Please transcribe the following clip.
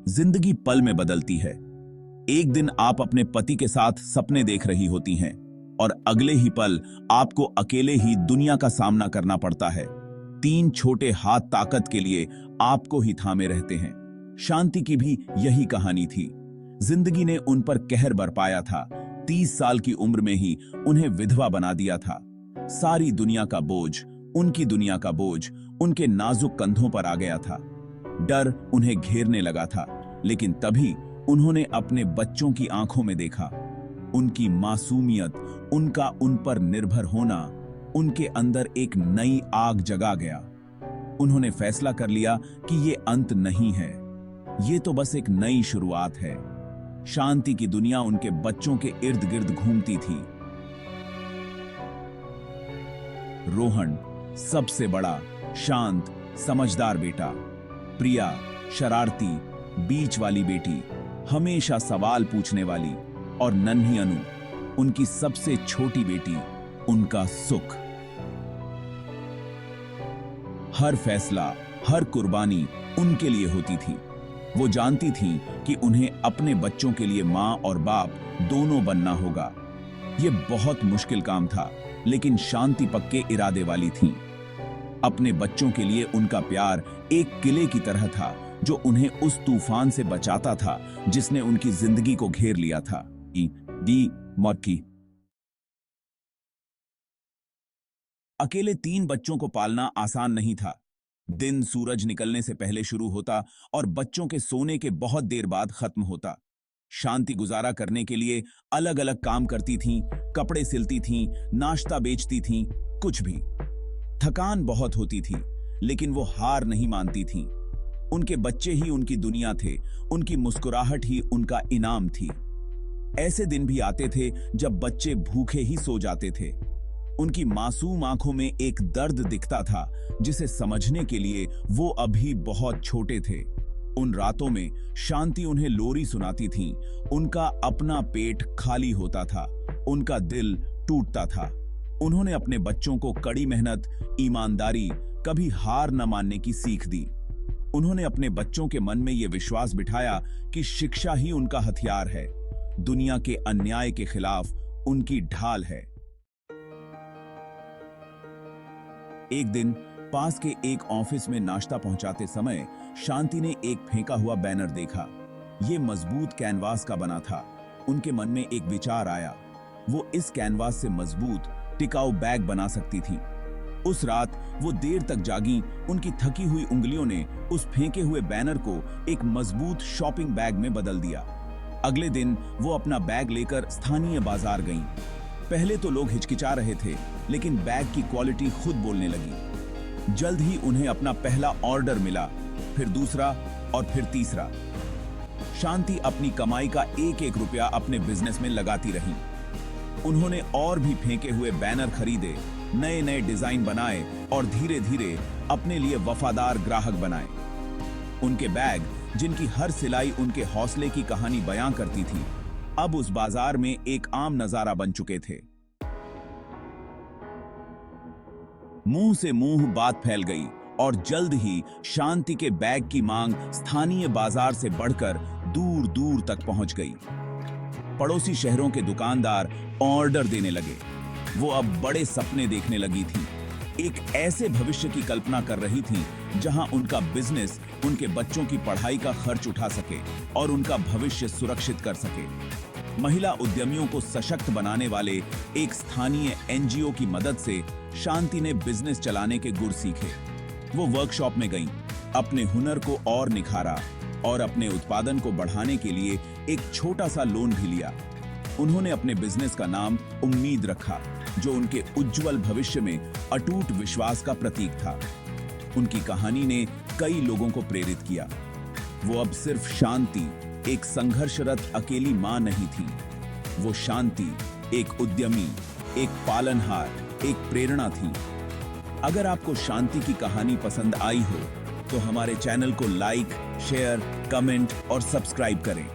जिंदगी पल में बदलती है। एक दिन आप अपने पति के साथ सपने देख रही होती हैं और अगले ही पल आपको अकेले ही दुनिया का सामना करना पड़ता है। 3 छोटे हाथ ताकत के लिए आपको ही थामे रहते हैं। शांति की भी यही कहानी थी। जिंदगी ने उन पर कहर बरपाया था। 30 साल की उम्र में ही उन्हें विधवा बना दिया था। सारी दुनिया का बोझ, उनकी दुनिया का बोझ उनके नाजुक कंधों पर आ गया था। डर उन्हें घेरने लगा था, लेकिन तभी उन्होंने अपने बच्चों की आंखों में देखा। उनकी मासूमियत, उनका उन पर निर्भर होना, उनके अंदर एक नई आग जगा गया। उन्होंने फैसला कर लिया कि ये अंत नहीं है, ये तो बस एक नई शुरुआत है। शांति की दुनिया उनके बच्चों के इर्द गिर्द घूमती थी। रोहन सबसे बड़ा, शांत, समझदार बेटा। प्रिया शरारती, बीच वाली बेटी, हमेशा सवाल पूछने वाली। और नन्ही अनु, उनकी सबसे छोटी बेटी, उनका सुख। हर फैसला, हर कुर्बानी उनके लिए होती थी। वो जानती थी कि उन्हें अपने बच्चों के लिए मां और बाप दोनों बनना होगा। ये बहुत मुश्किल काम था, लेकिन शांति पक्के इरादे वाली थी। अपने बच्चों के लिए उनका प्यार एक किले की तरह था, जो उन्हें उस तूफान से बचाता था जिसने उनकी जिंदगी को घेर लिया था। डी मॉर्की। अकेले 3 बच्चों को पालना आसान नहीं था। दिन सूरज निकलने से पहले शुरू होता और बच्चों के सोने के बहुत देर बाद खत्म होता। शांति गुजारा करने के लिए अलग अलग काम करती थीं, कपड़े सिलती थीं, नाश्ता बेचती थीं, कुछ भी। थकान बहुत होती थी, लेकिन वो हार नहीं मानती थीं। उनके बच्चे ही उनकी दुनिया थे, उनकी मुस्कुराहट ही उनका इनाम थी। ऐसे दिन भी आते थे जब बच्चे भूखे ही सो जाते थे। उनकी मासूम आंखों में एक दर्द दिखता था, जिसे समझने के लिए वो अभी बहुत छोटे थे। उन रातों में शांति उन्हें लोरी सुनाती थी। उनका अपना पेट खाली होता था, उनका दिल टूटता था। उन्होंने अपने बच्चों को कड़ी मेहनत, ईमानदारी, कभी हार न मानने की सीख दी। उन्होंने अपने बच्चों के मन में यह विश्वास बिठाया कि शिक्षा ही उनका हथियार है, दुनिया के अन्याय के खिलाफ उनकी ढाल है। एक दिन पास के एक ऑफिस में नाश्ता पहुंचाते समय शांति ने एक फेंका हुआ बैनर देखा। यह मजबूत कैनवास का बना था। उनके मन में एक विचार आया, वो इस कैनवास से मजबूत, टिकाऊ बैग बना सकती थी। उस रात वो देर तक जागी। उनकी थकी हुई उंगलियों ने उस फेंके हुए बैनर को एक मजबूत शॉपिंग बैग में बदल दिया। अगले दिन वो अपना बैग लेकर स्थानीय बाजार गईं। पहले तो लोग हिचकिचा रहे थे, लेकिन बैग की क्वालिटी खुद बोलने लगी। जल्द ही उन्हें अपना पहला ऑर्डर मिला, फिर दूसरा और फिर तीसरा। शांति अपनी कमाई का एक एक रुपया अपने बिजनेस में लगाती रही। उन्होंने और भी फेंके हुए बैनर खरीदे, नए नए डिजाइन बनाए और धीरे धीरे अपने लिए वफादार ग्राहक बनाए। उनके बैग, जिनकी हर सिलाई उनके हौसले की कहानी बयां करती थी, अब उस बाजार में एक आम नजारा बन चुके थे। मुंह से मुंह बात फैल गई और जल्द ही शांति के बैग की मांग स्थानीय बाजार से बढ़कर दूर दूर तक पहुंच गई। पड़ोसी शहरों के दुकानदार ऑर्डर देने लगे। वो अब बड़े सपने देखने लगी थी। एक ऐसे भविष्य की कल्पना कर रही थी जहां उनका बिजनेस उनके बच्चों की पढ़ाई का खर्च उठा सके और उनका भविष्य सुरक्षित कर सके। महिला उद्यमियों को सशक्त बनाने वाले एक स्थानीय एनजीओ की मदद से शांति ने बिजनेस चलाने के गुर सीखे। वो वर्कशॉप में गईं, अपने हुनर को और निखारा और अपने उत्पादन को बढ़ाने के लिए एक छोटा सा लोन भी लिया। उन्होंने अपने बिजनेस का नाम उम्मीद रखा, जो उनके उज्जवल भविष्य में अटूट विश्वास का प्रतीक था। उनकी कहानी ने कई लोगों को प्रेरित किया। वो अब सिर्फ शांति, एक संघर्षरत अकेली मां नहीं थी। वो शांति, एक उद्यमी, एक पालनहार, एक प्रेरणा थी। अगर आपको शांति की कहानी पसंद आई हो तो हमारे चैनल को लाइक, शेयर, कमेंट और सब्सक्राइब करें।